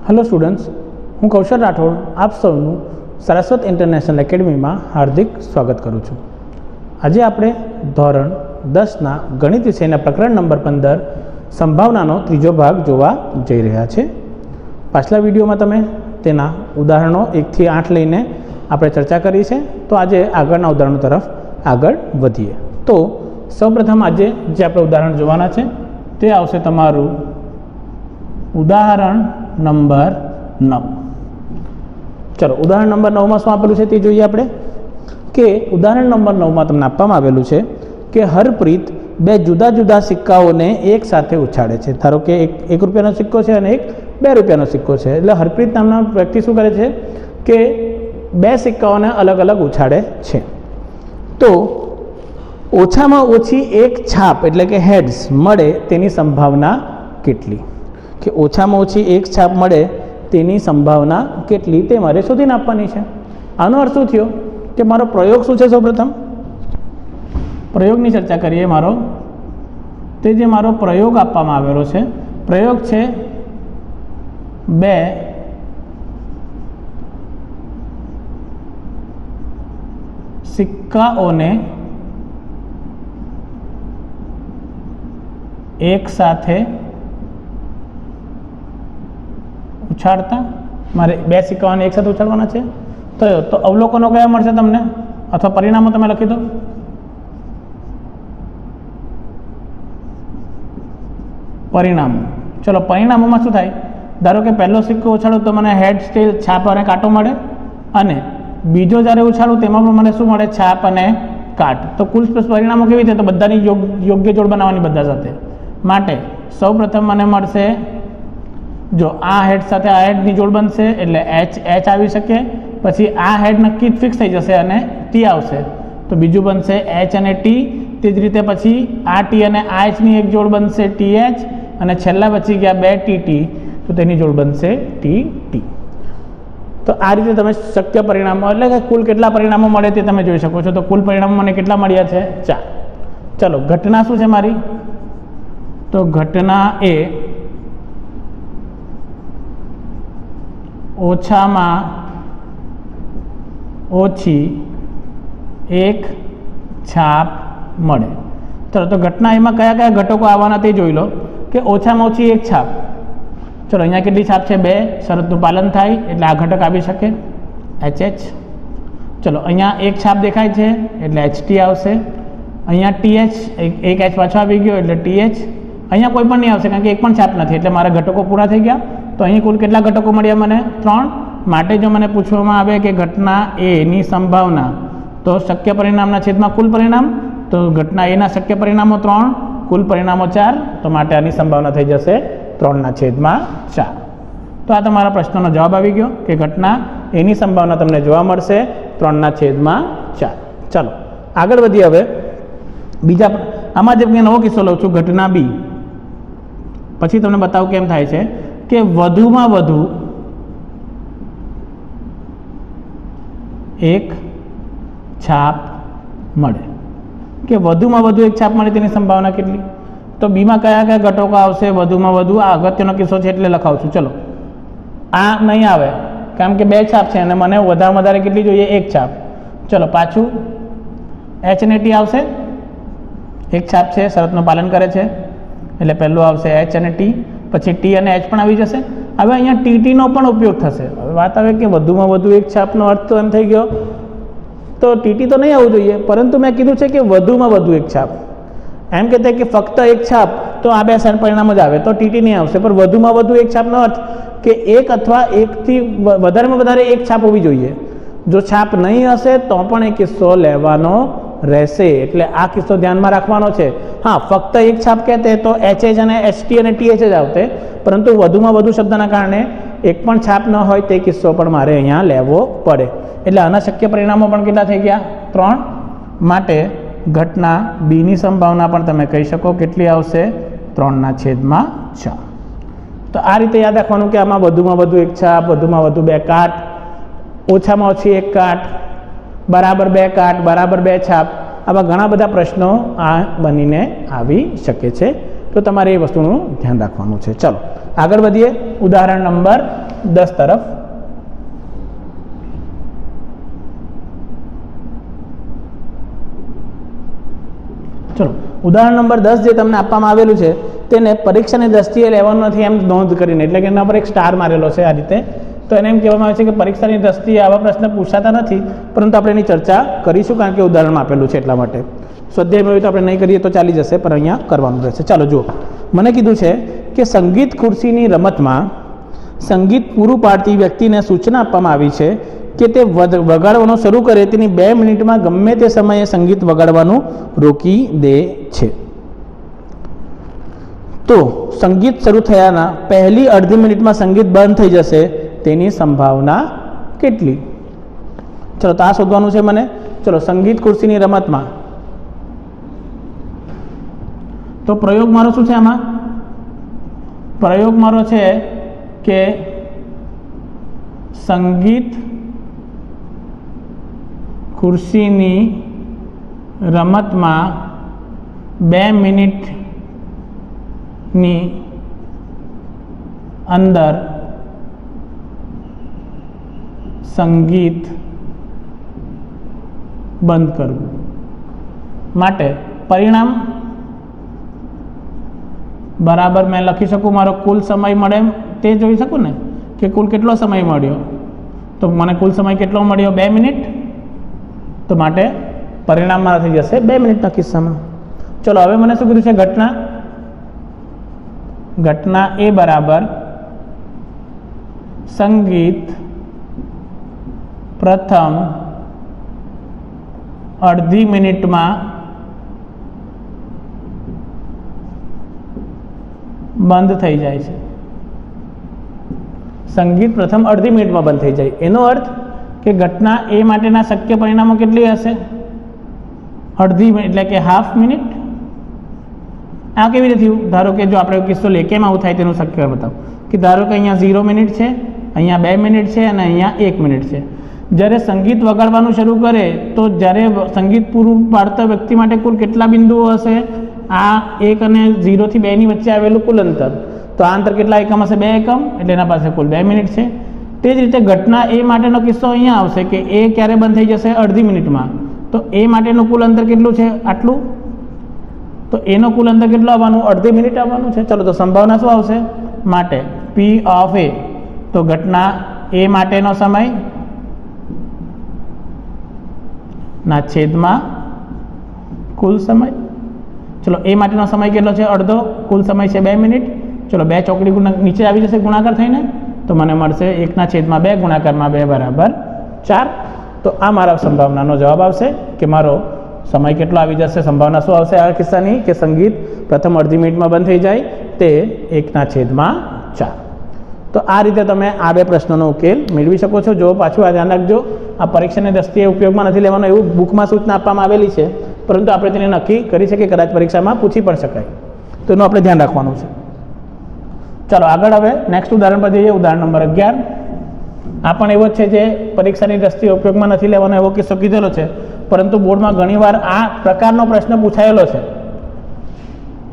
Hello students, हूँ कौशल राठौड़ आप सबનું સરસ્વત international એકેડમીમાં હાર્દિક સ્વાગત કરું છું। આજે આપણે ધોરણ 10ના ગણિત વિષયના પ્રકરણ નંબર 15 સંભાવનાનો ત્રીજો ભાગ જોવા જઈ રહ્યા છે। પાછલા વિડીયોમાં તમે તેના ઉદાહરણો 1 થી 8 લઈને આપણે ચર્ચા કરી છે, તો આજે આગળના ઉદાહરણો તરફ આગળ વધીએ। તો સૌપ્રથમ આજે જે આપણે ઉદાહરણ જોવાના છે તે આવશે તમારું ઉદાહરણ नंबर 9। चलो उदाहरण नंबर 9 में शू आपेलू है ते जोईए आपणे कि उदाहरण नंबर 9 में तमने आपवामां आवेलुं छे कि हरप्रीत बे जुदा जुदा सिक्काओने एक साथे उछाड़े छे। धारो कि एक रुपयानो सिक्को छे अने एक 2 रुपयानो सिक्को छे, एटले हरप्रीत नामना व्यक्ति शुं करे छे कि बे सिक्काओने अलग अलग उछाड़े छे। तो ओछामां ओછી एक छाप एटले कि हेड्स मळे तेनी संभावना केटली, कि ओछामां ओછી एक छाप मळे तेनी संभावना केटली ते मारे शोधीने आपवानी छे। आनो अर्थ शुं थयो कि मारो प्रयोग शुं छे। सौप्रथम प्रयोगनी चर्चा करीए। ते जे मारो प्रयोग आपवामां आवेलो छे, प्रयोग छे 2 सिक्काओने एक साथे उछाड़ता। मारे 2 सिक्काओने एक साथ उछाड़वाना छे। तो अवलोकनो कया मळशे तमने अथवा परिणामो तमे लखी दो। परिणामो, चलो परिणामोमां शुं थाय, धारो के पहलो सिक्को उछाड़ो तो मने हेड टेल छाप अने कांटो मळे, अने बीजो ज्यारे उछाड़ो तेमां पण मने शुं मळे छाप अने काट। तो कुल परिणामो केवी रीते, तो बधानी योग्य जोड़ बनाववानी बधा साथे। माटे सौप्रथम मने मळशे जो आ हेड साथे आ हेडनी जोड़ बनशे एटले एच आवी शके, पछी आ हेड नक्की फिक्स थई जशे अने टी आवशे, तो बीजू बनशे एच अने टी। ते ज रीते पछी आ टी अने आ एच नी एक जोड़ बनशे टी एच, अने छेल्ला बची गया 2 टी टी, तो तेनी जोड़ बनशे टी टी। तो आ रीते तमे शक्य परिणामो एटले के कुल केटला परिणामो मळे ते तमे जोई शको छो। तो कुल परिणामो मने केटला मळ्या छे? 4। चलो घटना शुं छे मारी, तो घटना ए ओछामां ओછી एक छाप मळे। चलो तो घटना एमां कया कया घटको आववाना ते जोई लो कि ओछामां ओછી एक छाप। चलो अहींया केटली छाप छे? 2। शरतनुं पालन थाय एटले आ घटक आवी शके एच एच। चलो अहींया एक छाप देखाय छे एटले एच टी आवशे। अहींया टी एच एक एच पाछो आवी गयो एटले टी एच। अहींया कोई पण नहीं आवशे कारण के एक पण छाप नथी, एटले मारा घटको पूरा थई गया। तो अहीं कुल केटला घटको मळ्या मने? 3। माटे जो मने पूछवामां आवे कि घटना ए नी संभावना, तो शक्य परिणामना छेदमां कुल परिणाम, तो घटना ए ना शक्य परिणामो 3, कुल परिणामो 4, तो माटे आनी संभावना थई जशे 3/4। तो आ तमारा प्रश्ननो जवाब आवी गयो कि घटना ए नी संभावना तमने जोवा मळशे 3/4। चलो आगळ वधीए। हवे बीजा आमां जे नवो किस्सो लઉં છું, घटना बी। पछी तमने बतावुं केम थाय छे कि वधुमां वधु एक छाप मळे, कि वधुमां वधु एक छाप मळे तेनी संभावना केटली। तो बी मां कया कया घटको आवशे? वधुमां वधु आ अगत्यनो किस्सो छे एटले लखावुं छुं। चलो आ नहीं आवे कारण के 2 छाप छे अने मने वधारे वधारे केटली जोईए? एक छाप। चलो पाछुं एच ने टी आवशे। एक छाप छे, शरतनुं पालन करे छे एटले पहेલું आवशे एच अने टी, पछी टी अने एच पण आवी जशे। हवे अहींया टी टी नो पण उपयोग थशे। हवे वात आवे के वधुमां वधु एक छापनो अर्थ तो एम थई गयो, तो टी टी तो नहीं आववुं जोईए, परंतु मैं कीधुं छे कि वधुमां वधु एक छाप। एम कहेता कि फक्त एक छाप तो आ 2 परिणाम ज आवे, तो टी टी नहीं आवशे। पर वधुमां वधु एक छापनो अर्थ कि एक अथवा एक थी वधारेमां वधारे एक छाप होवी जोईए। जो छाप नहीं हशे तो पण ए किस्सो लेवानो रहेशे, एटले आ किस्सो ध्यानमां राखवानो छे। हाँ, फक्त एक छाप कहेते तो एच एच अने एच टी अने टी एच ज आवते, परंतु वधुमां वधु शब्दना कारणे एक पण छाप न होय ते किस्सो पण मारे अहींया लेवो पड़े। एटले आना शक्य परिणामो पण केटला थई गया? 3। माटे घटना बी नी संभावना पण तमे कही शको केटली आवशे? 3/4। तो आ रीते याद राखवानुं कि आमां वधुमां वधु एक छाप, वधुमां वधु 2 काट, ओछामां ओછી एक काट, बराबर 2 काट, बराबर 2 छाप, आवा घणा बधा प्रश्नों आ बनीने आवी शके छे। तो तमारे ए वस्तुनुं ध्यान राखवानुं छे। चलो आगळ वधीए। उदाहरण नंबर 10 તરફ. ચલો ઉદાહરણ નંબર 10 જે તમને આપવામાં આવેલું છે તેને પરીક્ષાની દ્રષ્ટિએ લેવાનું નથી એમ નોંધ કરીને, એટલે કે એના પર એક સ્ટાર મારેલો છે આ રીતે. તો એને એમ કહેવામાં આવે છે કે પરીક્ષાની દ્રષ્ટિએ આવા પ્રશ્ન પૂછાતા નથી, પરંતુ આપણે એની ચર્ચા કરીશું કારણ કે ઉદાહરણમાં આપેલું છે એટલા માટે. સ્વાધ્યાય મેળવી તો આપણે નહીં કરીએ તો ચાલી જશે, પણ અહીંયા કરવાનું રહેશે. ચાલો જુઓ, મને કીધું છે કે સંગીત ખુરશીની રમતમાં સંગીત પૂરું પાડતી વ્યક્તિને સૂચના આપવામાં આવી છે કે તે વગાડવાનું શરૂ કરે તેની 2 મિનિટમાં ગમે તે સમયે સંગીત વગાડવાનું રોકી દે છે. તો સંગીત શરૂ થયાના પહેલી અડધી મિનિટમાં સંગીત બંધ થઈ જશે તેની સંભાવના કેટલી? ચલો તો આ શોધવાનું છે મને. ચલો સંગીત ખુરશીની રમતમાં તો પ્રયોગ મારો શું છે? આમાં પ્રયોગ મારો છે કે સંગીત ખુરશીની રમતમાં 2 મિનિટની અંદર સંગીત બંધ કરવું માટે પરિણામ બરાબર મેં લખી શકું, મારો કુલ સમય મળે તે જોઈ શકું ને કે કુલ કેટલો સમય મળ્યો. તો મને કુલ સમય કેટલો મળ્યો? 2 મિનિટ. તો માટે પરિણામ મારા થઈ જશે 2 મિનિટના કિસ્સામાં. ચલો હવે મને શું કીધું છે? ઘટના એ બરાબર સંગીત પ્રથમ અડધી મિનિટમાં બંધ થઈ જાય છે. સંગીત પ્રથમ અડધી મિનિટમાં બંધ થઈ જાય એનો અર્થ કે ઘટના એ માટેના શક્ય પરિણામો કેટલી હશે? અડધી મિનિટ એટલે કે હાફ મિનિટ. આ કેવી રીતે થયું? ધારો કે જો આપણે કિસ્સો લે કેમ આવું થાય તેનું શક્ય બતાવો કે ધારો કે અહીંયા 0 મિનિટ છે, અહીંયા 2 મિનિટ છે અને અહીંયા 1 મિનિટ છે. જ્યારે સંગીત વગાડવાનું શરૂ કરે તો જ્યારે સંગીત પૂરું પાડતા વ્યક્તિ માટે કુલ કેટલા બિંદુઓ હશે? આ 1 અને 0 થી 2 ની વચ્ચે આવેલું કુલ અંતર. તો આ અંતર કેટલા એકમ હશે? 2 એકમ. એટલે એના પાસે કુલ 2 મિનિટ છે. તે જ રીતે ઘટના એ માટેનો કિસ્સો અહીંયા આવશે કે એ ક્યારે બંધ થઈ જશે? અડધી મિનિટમાં. તો એ માટેનું કુલ અંતર કેટલું છે? આટલું. તો એનો કુલ અંતર કેટલું આવવાનું? અડધી મિનિટ આવવાનું છે. ચલો તો સંભાવના શું આવશે? માટે P ઓફ A. તો ઘટના એ માટેનો સમય ના છેદમાં કુલ સમય. ચલો એ માટેનો સમય કેટલો છે? અડધો. કુલ સમય છે 2 મિનિટ. ચલો 2 ચોકડી નીચે આવી જશે ગુણાકાર થઈને, તો મને મળશે 1/2 ગુણાકારમાં 2 બરાબર 4. તો આ મારા સંભાવનાનો જવાબ આવશે કે મારો સમય કેટલો આવી જશે. સંભાવના શું આવશે આ કિસ્સાની? કે સંગીત પ્રથમ અડધી મિનિટમાં બંધ થઈ જાય તે 1/4. તો આ રીતે તમે આ 2 પ્રશ્નોનો ઉકેલ મેળવી શકો છો. જો પાછું આ ધ્યાન રાખજો, આ પરીક્ષાની દ્રષ્ટિએ ઉપયોગમાં નથી લેવાનો એવું બુકમાં સૂચના આપવામાં આવેલી છે, પરંતુ આપણે તેને નક્કી કરી શકીએ કદાચ પરીક્ષામાં પૂછી પણ શકાય, તો એનું આપણે ધ્યાન રાખવાનું છે. ચાલો આગળ હવે નેક્સ્ટ ઉદાહરણ પર જઈએ. ઉદાહરણ નંબર 11. આ પણ એવો જ છે જે પરીક્ષાની દ્રષ્ટિએ ઉપયોગમાં નથી લેવાનો એવો કિસ્સો કીધેલો છે, પરંતુ બોર્ડમાં ઘણીવાર આ પ્રકારનો પ્રશ્ન પૂછાયેલો છે.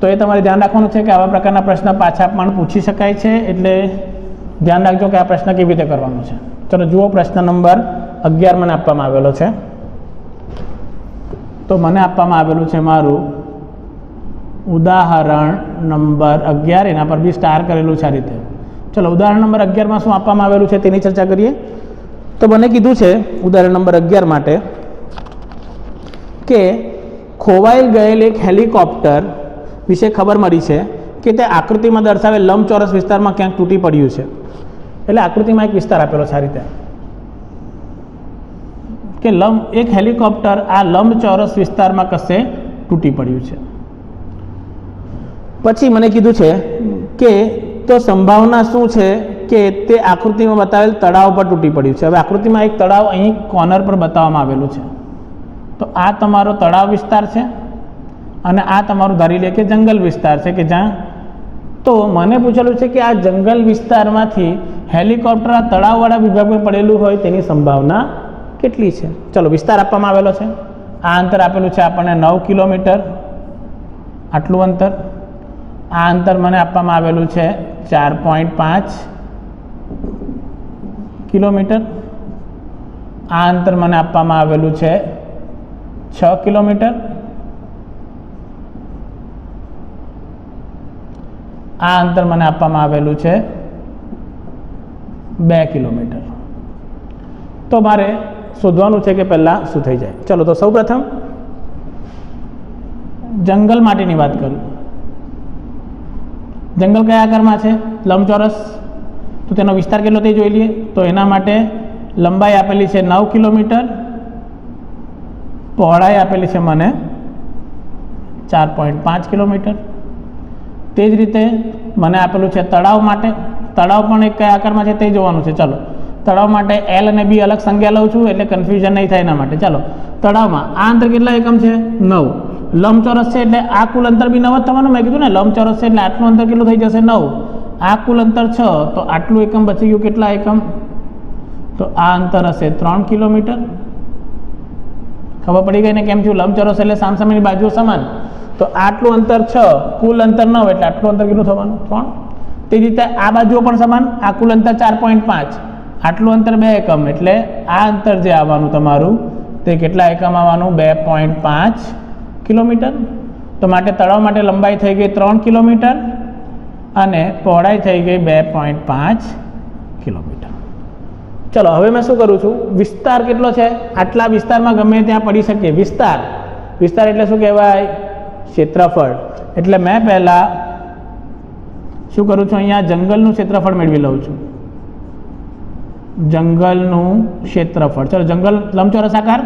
તો એ તમારે ધ્યાન રાખવાનું છે કે આવા પ્રકારના પ્રશ્ન પાછા પણ પૂછી શકાય છે, એટલે ધ્યાન રાખજો કે આ પ્રશ્ન કેવી રીતે કરવાનો છે. ચલો જુઓ, પ્રશ્ન નંબર 11 મને આપવામાં આવેલો છે. તો મને આપવામાં આવેલું છે મારું ઉદાહરણ નંબર 11. એના પર બી સ્ટાર કરેલું છે આ રીતે. ચલો ઉદાહરણ નંબર 11માં શું આપવામાં આવેલું છે તેની ચર્ચા કરીએ. તો મને કીધું છે ઉદાહરણ નંબર 11 માટે કે ખોવાઈ ગયેલ એક હેલિકોપ્ટર વિશે ખબર મળી છે કે તે આકૃતિમાં દર્શાવેલ લંબચોરસ વિસ્તારમાં ક્યાંક તૂટી પડ્યું છે. એટલે આકૃતિમાં એક વિસ્તાર આપેલો છે આ રીતે કે એક હેલિકોપ્ટર આ લંબચોરસ વિસ્તારમાં કશે તૂટી પડ્યું છે. પછી મને કીધું છે કે તો સંભાવના શું છે કે તે આકૃતિમાં બતાવેલ તળાવ પર તૂટી પડ્યું છે. હવે આકૃતિમાં એક તળાવ અહીં કોર્નર પર બતાવવામાં આવેલું છે. તો આ તમારો તળાવ વિસ્તાર છે અને આ તમારું ધારી લે કે જંગલ વિસ્તાર છે કે જ્યાં, તો મને પૂછેલું છે કે આ જંગલ વિસ્તારમાંથી હેલિકોપ્ટર આ તળાવવાળા વિભાગમાં પડેલું હોય તેની સંભાવના કેટલી છે. ચલો વિસ્તાર આપવામાં આવેલો છે. આ અંતર આપેલું છે આપણને 9 કિલોમીટર, આટલું અંતર. આ અંતર મને આપવામાં આવેલું છે 4.5 કિલોમીટર. આ અંતર મને આપવામાં આવેલું છે 6 કિલોમીટર. આ અંતર મને આપવામાં આવેલું છે 2 કિલોમીટર. તો મારે શોધવાનું છે કે પહેલાં શું થઈ જાય. ચલો, તો સૌ પ્રથમ જંગલ માટેની વાત કરું. જંગલ કયા આકારમાં છે? લંબચોરસ. તો તેનો વિસ્તાર કેટલો તે જોઈ લઈએ. તો એના માટે લંબાઈ આપેલી છે 9 કિલોમીટર, પહોળાઈ આપેલી છે મને 4.5 કિલોમીટર. તે જ રીતે મને આપેલું છે તળાવ માટે. તળાવ પણ એક કયા આકારમાં છે તે જોવાનું છે. ચાલો, તળાવ માટે એલ અને બી અલગ સંખ્યા લઉં છું એટલે કન્ફ્યુઝન નહીં થાય એના માટે. ચાલો, તળાવમાં આ અંતર કેટલા એકમ છે? 9. લંબચોરસ છે એટલે આ કુલ અંતર બી 9 જ થવાનું. મેં કીધું ને લંબચોરસ છે એટલે આટલું અંતર કેટલું થઈ જશે? 9. આ કુલ અંતર 6, તો આટલું એકમ બચી ગયું. કેટલા એકમ? તો આ અંતર હશે 3 કિલોમીટર. ખબર પડી ગઈ ને કેમ થયું? લંબચોરસ એટલે સામસામેની બાજુઓ સમાન. તો આટલું અંતર 6, કુલ અંતર 9 એટલે આટલું અંતર કેટલું થવાનું? 3. તે જ રીતે આ બાજુઓ પણ સમાન. આ કુલ અંતર 4.5, આટલું અંતર 2 એકમ એટલે આ અંતર જે આવવાનું તમારું તે કેટલા એકમ આવવાનું? 2.5 કિલોમીટર. તો માટે તળાવ માટે લંબાઈ થઈ ગઈ 3 કિલોમીટર અને પહોળાઈ થઈ ગઈ 2.5 કિલોમીટર. ચલો, હવે મેં શું કરું છું? વિસ્તાર કેટલો છે? આટલા વિસ્તારમાં ગમે ત્યાં પડી શકીએ. વિસ્તાર એટલે શું કહેવાય? ક્ષેત્રફળ. એટલે મેં પહેલાં શું કરું છું? અહીંયા જંગલનું ક્ષેત્રફળ મેળવી લઉં છું. જંગલનું ક્ષેત્રફળ. ચલો, જંગલ લંબચોરસ આકાર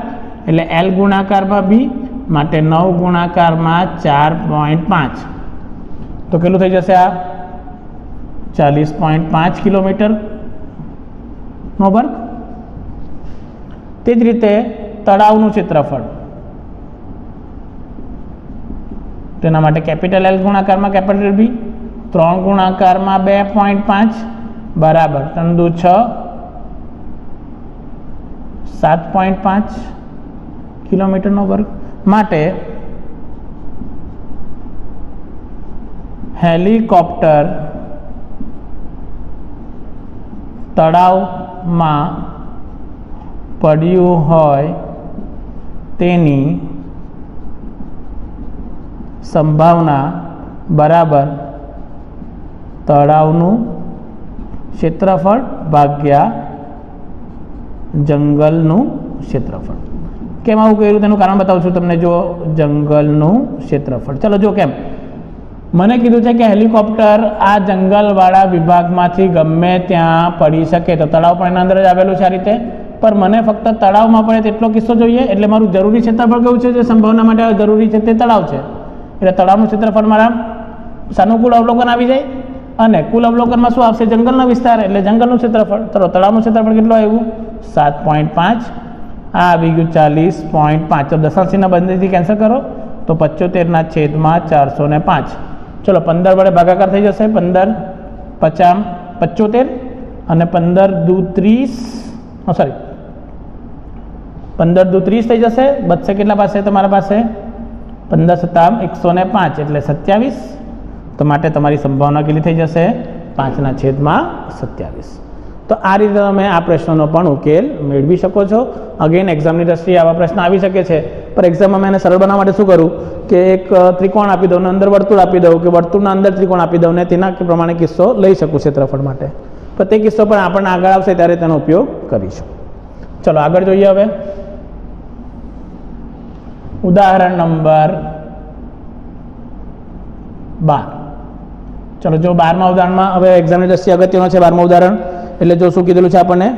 એટલે એલ ગુણાકારમાં બી માટે 9 ગુણાકારમાં 4.5. તો કેટલું થઈ જશે? આ 40.5 કિલોમીટર નો વર્ગ. તે જ રીતે તળાવનું ક્ષેત્રફળ. તેના માટે કેપિટલ એલ ગુણાકારમાં કેપિટલ બી 3 ગુણાકારમાં 2.5 બરાબર 3 દુ 6, 7.5 કિલોમીટરનો વર્ગ. માટે હેલિકોપ્ટર તળાવમાં પડ્યું હોય તેની સંભાવના બરાબર તળાવનું ક્ષેત્રફળ ભાગ્યા જંગલનું ક્ષેત્રફળ. કેમ આવું કર્યું તેનું કારણ બતાવું છું તમને. જો જંગલનું ક્ષેત્રફળ, ચલો જો કેમ મને કીધું છે કે હેલિકોપ્ટર આ જંગલવાળા વિભાગમાંથી ગમે ત્યાં પડી શકે. તો તળાવ પણ એના અંદર જ આવેલું છે આ રીતે. પર મને ફક્ત તળાવમાં પડે તેટલો કિસ્સો જોઈએ. એટલે મારું જરૂરી ક્ષેત્રફળ કયું છે? જે સંભાવના માટે જરૂરી છે તે તળાવ છે. એટલે તળાવનું ક્ષેત્રફળ મારા સાનુકૂળ અવલોકન આવી જાય અને કુલ અવલોકનમાં શું આવશે? જંગલનો વિસ્તાર એટલે જંગલનું ક્ષેત્રફળ. ચલો, તળાવનું ક્ષેત્રફળ કેટલું આવ્યું? 7.5. આ આવી ગયું 40.5. તો દશાંશના બંનેથી કેન્સલ કરો તો 75/405. ચલો, 15 વડે ભાગાકાર થઈ જશે. 15 50 75 અને 15 દુ 30, સોરી 15 દુ 30 થઈ જશે. બચશે કેટલા પાસે તમારા પાસે? 15 સત્તા 105 એટલે 27. તો માટે તમારી સંભાવના કેટલી થઈ જશે? 5/27. તો આ રીતે તમે આ પ્રશ્નનો પણ ઉકેલ મેળવી શકો છો. અગેન એક્ઝામની દ્રષ્ટિએ આવા પ્રશ્ન આવી શકે છે. પર એક્ઝામમાં મેં એને સરળ બનાવવા માટે શું કરું કે એક ત્રિકોણ આપી દઉં ને અંદર વર્તુળ આપી દઉં કે વર્તુળના અંદર ત્રિકોણ આપી દઉં ને તેના પ્રમાણે કિસ્સો લઈ શકું ક્ષેત્રફળ માટે. તો તે કિસ્સો પણ આપણને આગળ આવશે ત્યારે તેનો ઉપયોગ કરીશું. ચલો આગળ જોઈએ. હવે ઉદાહરણ નંબર 12. ચલો, જો 12મા ઉદાહરણમાં હવે એક્ઝામની દ્રષ્ટિએ અગત્યનો છે 12મું ઉદાહરણ. એટલે જો શું કીધેલું છે આપણને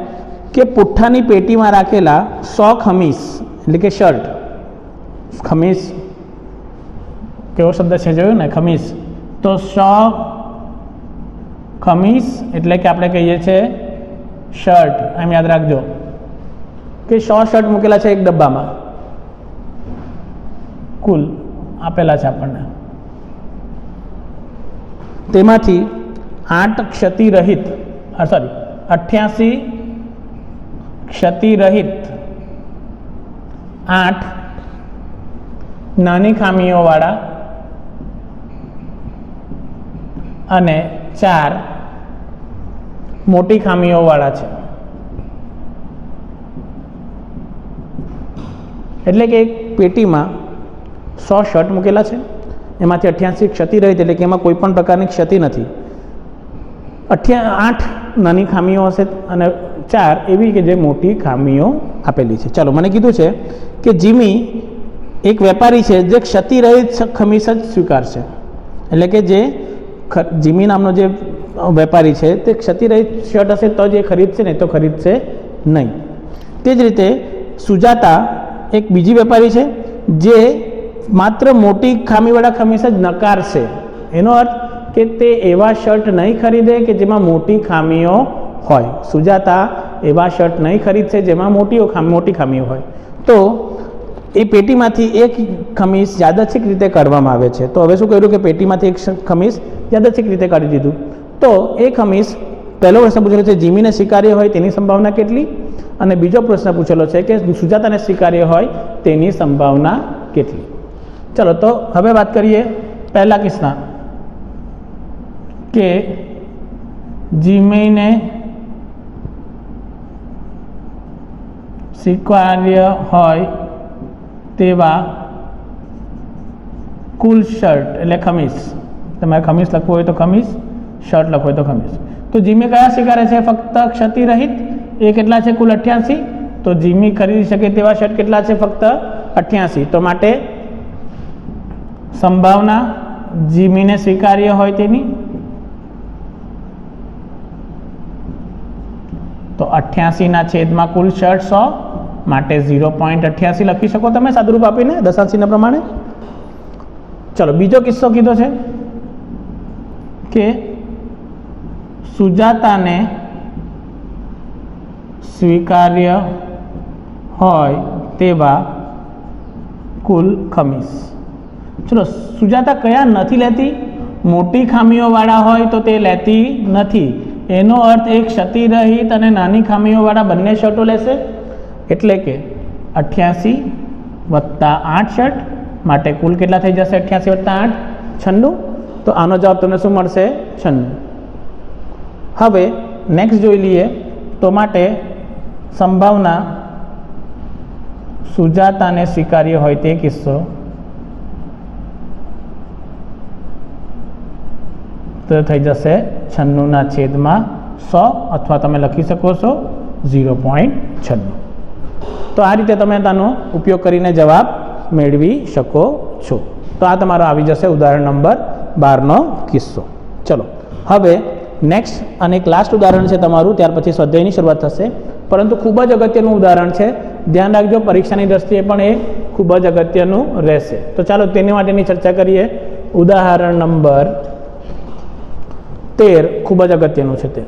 કે પુઠ્ઠાની પેટીમાં રાખેલા 100 ખમીસ એટલે કે શર્ટ. ખમીસ કેવો શબ્દ છે જોયું ને? ખમીસ. તો 100 ખમીસ એટલે કે આપણે કહીએ છીએ શર્ટ. એમ યાદ રાખજો કે 100 શર્ટ મૂકેલા છે એક ડબ્બામાં. કુલ આપેલા છે આપણને. તેમાંથી 8 ક્ષતિરહિત, સોરી 88 ક્ષતિરહિત, 8 નાની ખામીઓવાળા અને 4 મોટી ખામીઓવાળા છે. એટલે કે એક પેટીમાં 100 શર્ટ મૂકેલા છે, એમાંથી 88 ક્ષતિરહિત એટલે કે એમાં કોઈ પણ પ્રકારની ક્ષતિ નથી. 8 નાની ખામીઓ હશે અને 4 એવી કે જે મોટી ખામીઓ આપેલી છે. ચાલો, મને કીધું છે કે જીમી એક વેપારી છે જે ક્ષતિરહિત ખમીસ જ સ્વીકારશે, એટલે કે જે જીમી નામનો જે વેપારી છે તે ક્ષતિરહિત શર્ટ હશે તો જ એ ખરીદશે, નહીં તો ખરીદશે નહીં. તે જ રીતે સુજાતા એક બીજી વેપારી છે જે માત્ર મોટી ખામીવાળા ખમીસ જ નકારશે. એનો અર્થ કે તે એવા શર્ટ નહીં ખરીદે કે જેમાં મોટી ખામીઓ હોય. સુજાતા એવા શર્ટ નહીં ખરીદશે જેમાં મોટી ખામીઓ હોય. તો એ પેટીમાંથી એક ખમીસ યાદચ્છિક રીતે કાઢવામાં આવે છે. તો હવે શું કર્યું કે પેટીમાંથી એક ખમીસ યાદચ્છિક રીતે કાઢી દીધું. તો એ ખમીસ, પહેલો પ્રશ્ન પૂછેલો છે જીમીને સ્વીકાર્ય હોય તેની સંભાવના કેટલી, અને બીજો પ્રશ્ન પૂછેલો છે કે સુજાતાને સ્વીકાર્ય હોય તેની સંભાવના કેટલી. ચલો, તો હવે વાત કરીએ પહેલા કિસ્સા કે જીમીને સ્વીકાર્ય હોય તેવા કુલ શર્ટ એટલે ખમીસ, તમારે ખમીસ લખવું હોય તો ખમીસ, શર્ટ લખવું હોય તો ખમીસ. તો જીમી કયા સ્વીકારે છે? ફક્ત ક્ષતિરહિત. એ કેટલા છે? કુલ 88. તો જીમી ખરીદી શકે તેવા શર્ટ કેટલા છે? ફક્ત 88. તો માટે સંભાવના જીમીને સ્વીકાર્ય હોય તેની, તો 88/100 કુલ શર્ટ 100 માટે 0.88 લખી શકો તમે સાદુરૂપ આપીને દશાંશીના પ્રમાણે. ચલો, બીજો કિસ્સો કીધો છે કે સુજાતાને સ્વીકાર્ય હોય તેવા કુલ ખમીસ. ચલો, સુજાતા કયા નથી લેતી? મોટી ખામીઓવાળા હોય તો તે લેતી નથી. એનો અર્થ એક ક્ષતિરહિત અને નાની ખામીઓવાળા બંને શર્ટો લેશે. એટલે કે 88 + 8 શર્ટ માટે કુલ કેટલા થઈ જશે? 88 + 8 96. તો આનો જવાબ તમને શું મળશે? 96. હવે નેક્સ્ટ જોઈ લઈએ. તો માટે સંભાવના સુજાતાને સ્વીકાર્ય હોય તે કિસ્સો, તો થઈ જશે 96/100 અથવા તમે લખી શકો છો 0.96. તો આ રીતે તમે તેનો ઉપયોગ કરીને જવાબ મેળવી શકો છો. તો આ તમારો આવી જશે ઉદાહરણ નંબર 12નો કિસ્સો. ચલો, હવે નેક્સ્ટ અને એક લાસ્ટ ઉદાહરણ છે તમારું, ત્યાર પછી સ્વાધ્યાયની શરૂઆત થશે. પરંતુ ખૂબ જ અગત્યનું ઉદાહરણ છે, ધ્યાન રાખજો, પરીક્ષાની દ્રષ્ટિએ પણ એ ખૂબ જ અગત્યનું રહેશે. તો ચાલો તેની માટેની ચર્ચા કરીએ. ઉદાહરણ નંબર 13 ખૂબ જ અગત્યનું છે તે.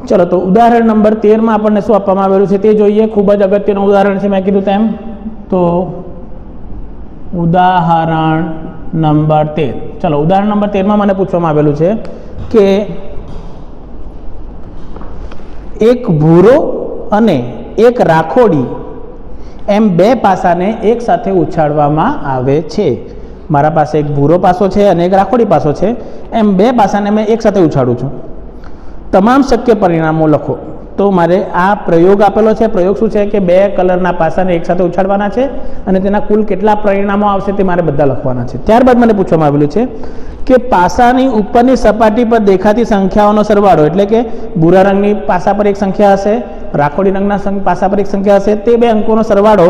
ચલો, તો ઉદાહરણ નંબર 13 આપણને શું આપવામાં આવેલું છે તે જોઈએ. ખૂબ જ અગત્યનું ઉદાહરણ છે, મેં કીધું તેમ. તો ઉદાહરણ નંબર 13. ચલો, ઉદાહરણ નંબર 13 મને પૂછવામાં આવેલું છે કે એક ભૂરો અને એક રાખોડી એમ બે પાસાને એક સાથે ઉછાળવામાં આવે છે. મારા પાસે એક ભૂરો પાસો છે અને એક રાખોડી પાસો છે. એમ બે પાસાને મેં એક સાથે ઉછાળું છું. તમામ શક્ય પરિણામો લખો. તો મારે આ પ્રયોગ આપેલો છે. પ્રયોગ શું છે કે બે કલરના પાસાને એકસાથે ઉછાળવાના છે અને તેના કુલ કેટલા પરિણામો આવશે તે મારે બધા લખવાના છે. ત્યારબાદ મને પૂછવામાં આવેલું છે કે પાસાની ઉપરની સપાટી પર દેખાતી સંખ્યાઓનો સરવાળો, એટલે કે ભૂરા રંગની પાસા પર એક સંખ્યા હશે, રાખોડી રંગના પાસા પર એક સંખ્યા હશે, તે બે અંકોનો સરવાળો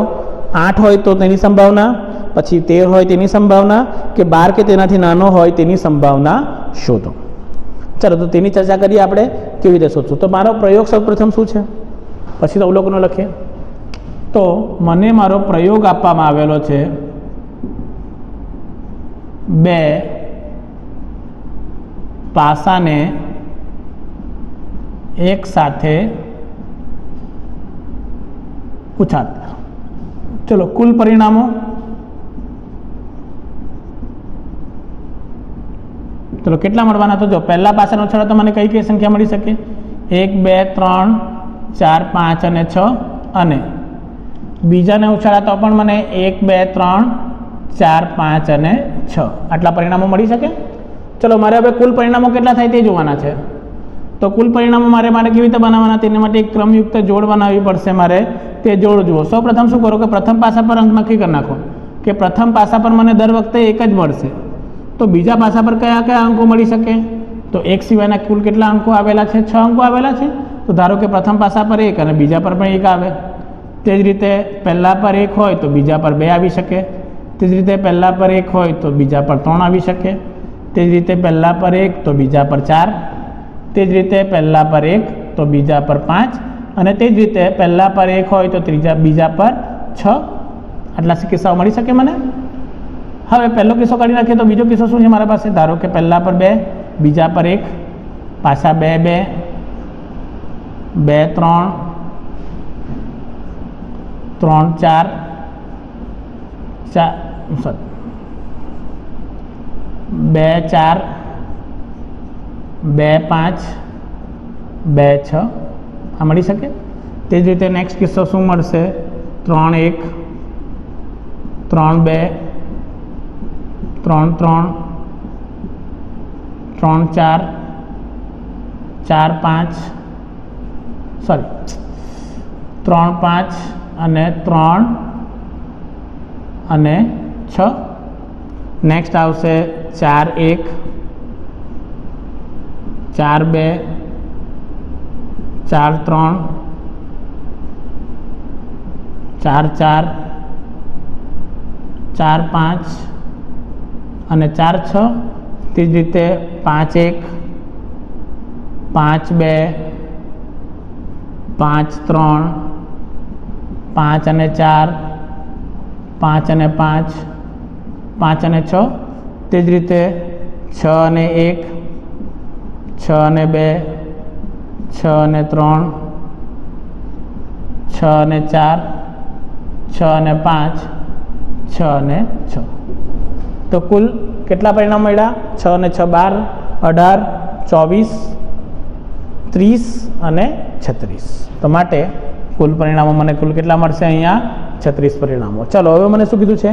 8 હોય તો તેની સંભાવના, પછી 13 હોય તેની સંભાવના, કે 12 કે તેનાથી નાનો હોય તેની સંભાવના શોધો. ચાલો, તો તેની ચર્ચા કરીએ આપણે કેવી રીતે શોધશું. તો મારો પ્રયોગ સૌપ્રથમ શું છે, પછી અવલોકનો લખીએ. તો મને મારો પ્રયોગ આપવામાં આવેલો છે બે પાસાને એક સાથે ઉછાળતા. ચલો, કુલ પરિણામો. ચલો, કેટલા મળવાના? તો જો પહેલા પાસાનો ઉછાળો તો મને કઈ કઈ સંખ્યા મળી શકે? 1 2 3 4 5 અને 6, અને બીજાને ઉછાળા તો પણ મને 1 2 3 4 5 અને 6 આટલા પરિણામો મળી શકે. ચલો મારે હવે કુલ પરિણામો કેટલા થાય તે જોવાના છે. તો કુલ પરિણામો મારે કેવી રીતે બનાવવાના, તેના માટે એક ક્રમયુક્ત જોડ બનાવવી પડશે મારે. તે જોડ જુઓ. સૌ પ્રથમ શું કરો કે પ્રથમ પાસા પર અંક નક્કી કરી નાખો કે પ્રથમ પાસા પર મને દર વખતે એક જ મળશે, તો બીજા પાસા પર કયા કયા અંકો મળી શકે. તો એક સિવાયના કુલ કેટલા અંકો આવેલા છે? 6 અંકો આવેલા છે. તો ધારો કે પ્રથમ પાસા પર 1 અને બીજા પર પણ 1 આવે. તે જ રીતે પહેલા પર 1 હોય તો બીજા પર 2 આવી શકે. તે જ રીતે પહેલા પર 1 હોય તો બીજા પર 3 આવી શકે. તે જ રીતે પહેલા પર 1 તો બીજા પર 4. તે જ રીતે પહેલા પર 1 તો બીજા પર 5 અને તે જ રીતે પહેલા પર 1 હોય તો બીજા પર 6. આટલા કિસ્સાઓ મળી શકે મને. હવે પહેલો કિસ્સો કાઢી નાખીએ તો બીજો કિસ્સો શું છે મારા પાસે? ધારો કે પહેલા પર 2, બીજા પર 1, પાછા 2 2 2 3 3 4 2 4 2 5 2 6 આ મળી શકે. તે જ રીતે નેક્સ્ટ કિસ્સો શું મળશે? 3 1 3 2 3 3 3 4 4 5 3 5 અને 3 અને 6. નેક્સ્ટ આવશે 4 1 4 2 4 3 4 4 4 5 અને 4 6. તે જ રીતે 5 1 5 2 5 3 5 અને 4 5 અને 5 5 અને 6. તે જ રીતે 6 અને 1 6 અને 2 6 અને 3 6 અને 4 6 અને 5 6 અને 6. તો કુલ કેટલા પરિણામ મળ્યા? 6 અને 6 12 18 24 30 અને 36. તો માટે કુલ પરિણામો મને કુલ કેટલા મળશે? અહીંયા 36 પરિણામો. ચલો હવે મને શું કીધું છે?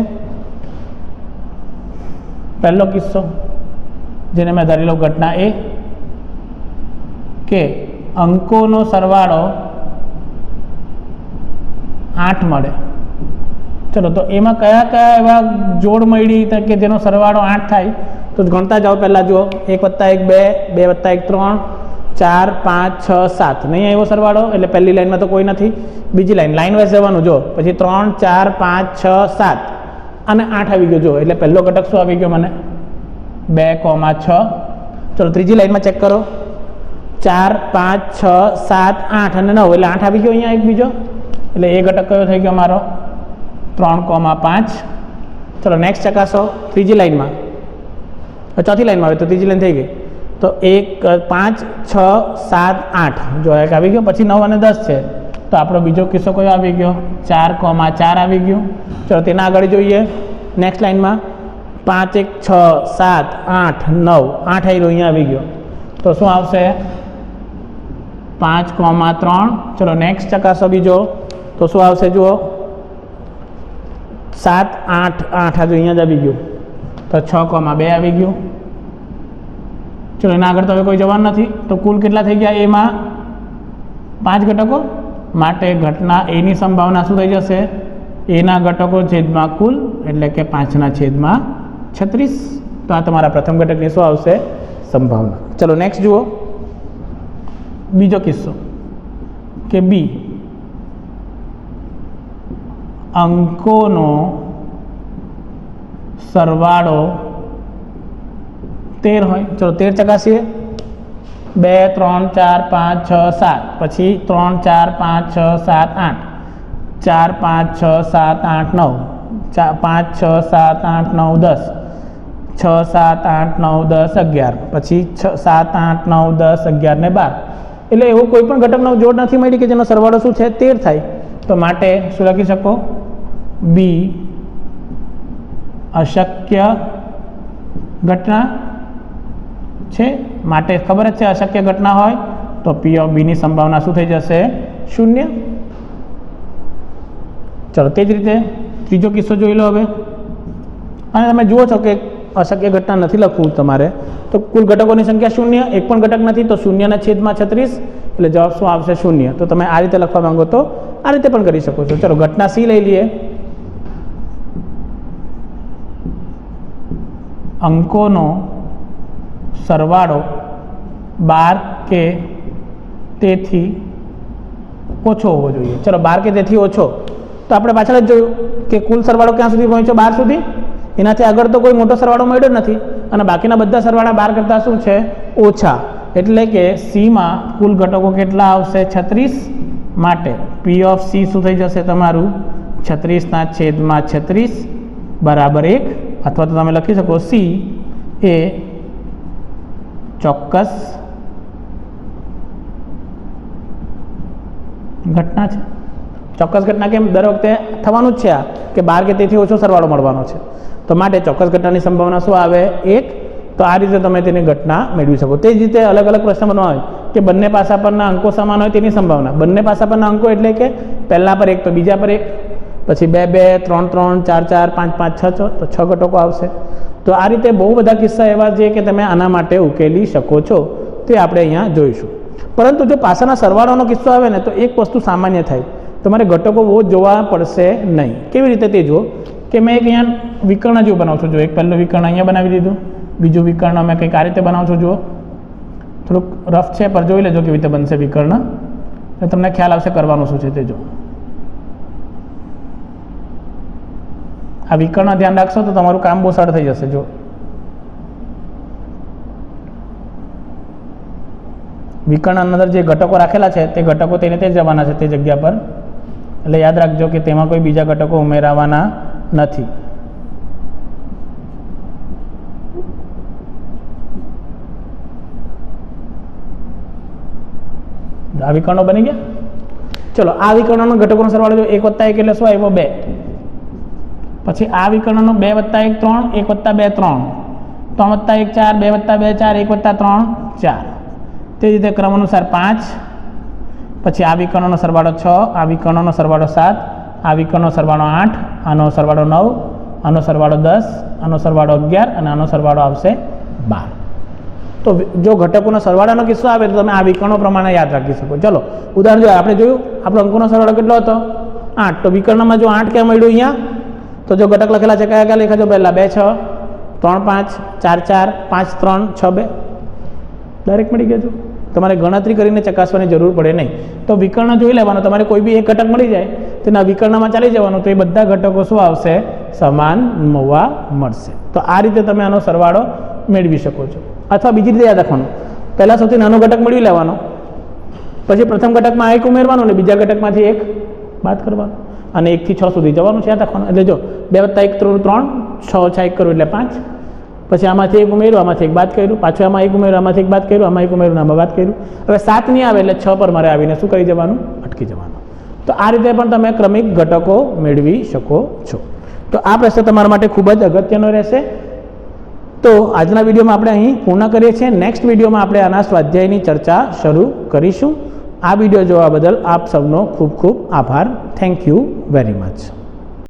પહેલો કિસ્સો જેને મેં ધારી લો ઘટના એ કે અંકોનો સરવાળો 8 મળે. ચલો તો એમાં કયા કયા એવા જોડ મળી કે જેનો સરવાળો 8 થાય? તો ગણતા જાઓ. પહેલાં જુઓ 1 + 1 2 2 + 1 3 4 5 6 7 નહીં આવ્યો સરવાળો, એટલે પહેલી લાઈનમાં તો કોઈ નથી. બીજી લાઈન વાઇઝ જવાનું. જો પછી 3 4 5 6 7 અને 8 આવી ગયો. જો એટલે પહેલો ઘટક શું આવી ગયો મને? 2, 6. ચલો ત્રીજી લાઈનમાં ચેક કરો. 4 5 6 7 8 અને 9 એટલે 8 આવી ગયો અહીંયા એક બીજો. એટલે એ ઘટક કયો થઈ ગયો મારો? 3, 5. ચલો નેક્સ્ટ ચકાસો. ત્રીજી લાઈનમાં, ચોથી લાઈનમાં આવે તો ત્રીજી લાઈન થઈ ગઈ. તો 1 5 6 7 8 જો એક આવી ગયો. પછી 9 અને 10 છે. તો આપણો બીજો કિસ્સો કયો આવી ગયો? 4, 4 આવી ગયું. ચલો તેના આગળ જોઈએ. નેક્સ્ટ લાઈનમાં 5 1 6 7 8 9 8 આવી રહ્યો અહીંયા આવી ગયો. તો શું આવશે? 5, 3. ચલો નેક્સ્ટ ચકાસો બીજો. તો શું આવશે? જુઓ 7 8 8 આ જો અહીંયા જ આવી ગયું. તો 6, 2 આવી ગયું. ચલો એના આગળ તો હવે કોઈ જવાનું નથી. તો કુલ કેટલા થઈ ગયા? એમાં 5 ઘટકો. માટે ઘટના એની સંભાવના શું થઈ જશે? એના ઘટકો છેદમાં કુલ, એટલે કે 5/36. તો આ તમારા પ્રથમ ઘટકની શું આવશે? સંભાવના. ચલો નેક્સ્ટ જુઓ બીજો કિસ્સો કે બી અંકોનો સરવાળો 13 હોય. ચલો 13 ચકાસીએ. 2 3 4 5 6 7 પછી 3 4 5 6 7 8 4 5 6 7 8 9 5 6 7 8 9 10 6 7 8 9 10 11 પછી 7 8 9 10 11 ને 12. એટલે એવો કોઈ પણ ઘટકનો જોડ નથી મળી કે જેનો સરવાળો શું છે? 13 થાય. તો માટે શું લખી શકો? બી અશક્ય ઘટના છે. માટે ખબર જ છે અશક્ય ઘટના હોય તો પી ઓફ બીની સંભાવના શું થઈ જશે? 0. ચલો તે જ રીતે ત્રીજો કિસ્સો જોઈ લો હવે. અને તમે જુઓ છો કે અશક્ય ઘટના નથી લખવું તમારે, તો કુલ ઘટકોની સંખ્યા શૂન્ય, એક પણ ઘટક નથી, તો શૂન્યના છેદમાં 36, એટલે જવાબ શું આવશે? શૂન્ય. તો તમે આ રીતે લખવા માંગો તો આ રીતે પણ કરી શકો છો. ચલો ઘટના સી લઈ લઈએ. અંકોનો સરવાળો 12 કે તેથી ઓછો હોવો જોઈએ. ચલો 12 કે તેથી ઓછો, તો આપણે પાછળ જ જોયું કે કુલ સરવાળો ક્યાં સુધી પહોંચ્યો? 12 સુધી. એનાથી આગળ તો કોઈ મોટો સરવાળો મળ્યો નથી, અને બાકીના બધા સરવાળા 12 કરતાં શું છે? ઓછા. એટલે કે સીમાં કુલ ઘટકો કેટલા આવશે? 36. માટે પી ઓફ સી શું થઈ જશે તમારું? 36/36 બરાબર 1. અથવા તો તમે લખી શકો સી એ ચોક્કસ ઘટના છે. ચોક્કસ ઘટના કેમ? દર વખતે થવાનું જ છે આ કે 12 કે તેથી ઓછો સરવાળો મળવાનો છે, તો માટે ચોક્કસ ઘટનાની સંભાવના શું આવે? 1. તો આ રીતે તમે તેની ઘટના મેળવી શકો. તે જ રીતે અલગ અલગ પ્રશ્ન બનવા હોય કે બંને પાસા પરના અંકો સમાન હોય તેની સંભાવના. બંને પાસા પરના અંકો એટલે કે પહેલા પર 1 તો બીજા પર 1, પછી 2 2, 3 3, 4 4, 5 5, 6 6, તો 6 ઘટકો આવશે. તો આ રીતે બહુ બધા કિસ્સા એવા છે કે તમે આના માટે ઉકેલી શકો છો, તે આપણે અહીંયા જોઈશું. પરંતુ જો પાસાના સરવાળાનો કિસ્સો આવે ને, તો એક વસ્તુ સામાન્ય થાય, તમારે ઘટકો બહુ જોવા પડશે નહીં. કેવી રીતે તે જુઓ કે મેં એક અહીંયા વિકર્ણ જેવું બનાવું છું. જો એક પહેલું વિકર્ણ અહીંયા બનાવી દીધું, બીજું વિકર્ણ અમે કંઈક આ રીતે બનાવું છું. જુઓ થોડુંક રફ છે, પર જોઈ લેજો કેવી રીતે બનશે વિકર્ણ, તો તમને ખ્યાલ આવશે કરવાનું શું છે તે. જો આ વિકર્ણ ધ્યાન રાખશો તો તમારું કામ બહુ સરળ થઈ જશે. જો વિકર્ણ અંદર જે ઘટકો રાખેલા છે તે ઘટકો તેને તે જ જવાના છે તે જગ્યા પર, એટલે યાદ રાખજો કે તેમાં કોઈ બીજા ઘટકો ઉમેરાવાના નથી. આ વિકર્ણો બની ગયા. ચલો આ વિકર્ણનો ઘટકોનો સરવાળો જો 1 + 1 એટલે શું આવ્યો? 2. પછી આ વિકર્ણનો 2 + 1 3, 1 + 2 3, 3 + 1 4, 2 + 2 4, 1 + 3 4. તે રીતે ક્રમ અનુસાર 5. પછી આ વિકર્ણનો સરવાળો 6, આ વિકર્ણનો સરવાળો 7, આ વિકર્ણનો સરવાળો 8, આનો સરવાળો 9, આનો સરવાળો 10, આનો સરવાળો 11 અને આનો સરવાળો આવશે 12. તો જો ઘટકોનો સરવાળાનો કિસ્સો આવે તો તમે આ વિકર્ણો પ્રમાણે યાદ રાખી શકો. ચલો ઉદાહરણ જો આપણે જોયું, આપણો અંકોનો સરવાળો કેટલો હતો? 8. તો વિકર્ણમાં જો 8 ક્યાં મળ્યું? અહીંયા. તો જો ઘટક લખેલા છે કયા કયા લખાજો? પહેલા 2 6, 3 5, 4 4, 5 3, 6 2, ડાયરેક્ટ મળી ગયા. તમારે ગણતરી કરીને ચકાસવાની જરૂર પડે નહીં. તો વિકર્ણ જોઈ લેવાનો, તમારે કોઈ બી એક ઘટક મળી જાય તેના વિકર્ણમાં ચાલી જવાનું, તો એ બધા ઘટકો શું આવશે? સમાન હોવા મળશે. તો આ રીતે તમે આનો સરવાળો મેળવી શકો છો. અથવા બીજી રીતે યાદ રાખવાનું, પહેલાં સૌથી નાનો ઘટક મેળવી લેવાનો, પછી પ્રથમ ઘટકમાં 1 ઉમેરવાનો અને બીજા ઘટકમાંથી 1 બાદ કરવાનો, અને 1 થી 6 સુધી જવાનું છે યાદ રાખવાનું. એટલે જો 2 + 1 3, 6 + 1 કરું એટલે 5. પછી આમાંથી 1 ઉમેર્યું, આમાંથી 1 બાદ કર્યું, પાછું આમાં 1 ઉમેર્યું, આમાંથી 1 બાદ કર્યું, આમાં 1 ઉમેર્યું, આમાં બાદ કર્યું. હવે 7 નહીં આવે એટલે 6 પર મારે આવીને શું કરી જવાનું? અટકી જવાનું. તો આ રીતે પણ તમે ક્રમિક ઘટકો મેળવી શકો છો. તો આ પ્રશ્ન તમારા માટે ખૂબ જ અગત્યનો રહેશે. તો આજના વિડીયોમાં આપણે અહીં પૂર્ણ કરીએ છીએ. નેક્સ્ટ વિડીયોમાં આપણે આના સ્વાધ્યાયની ચર્ચા શરૂ કરીશું. આ વિડીયો જોવા બદલ આપ સૌનો ખૂબ ખૂબ આભાર. Thank you very much.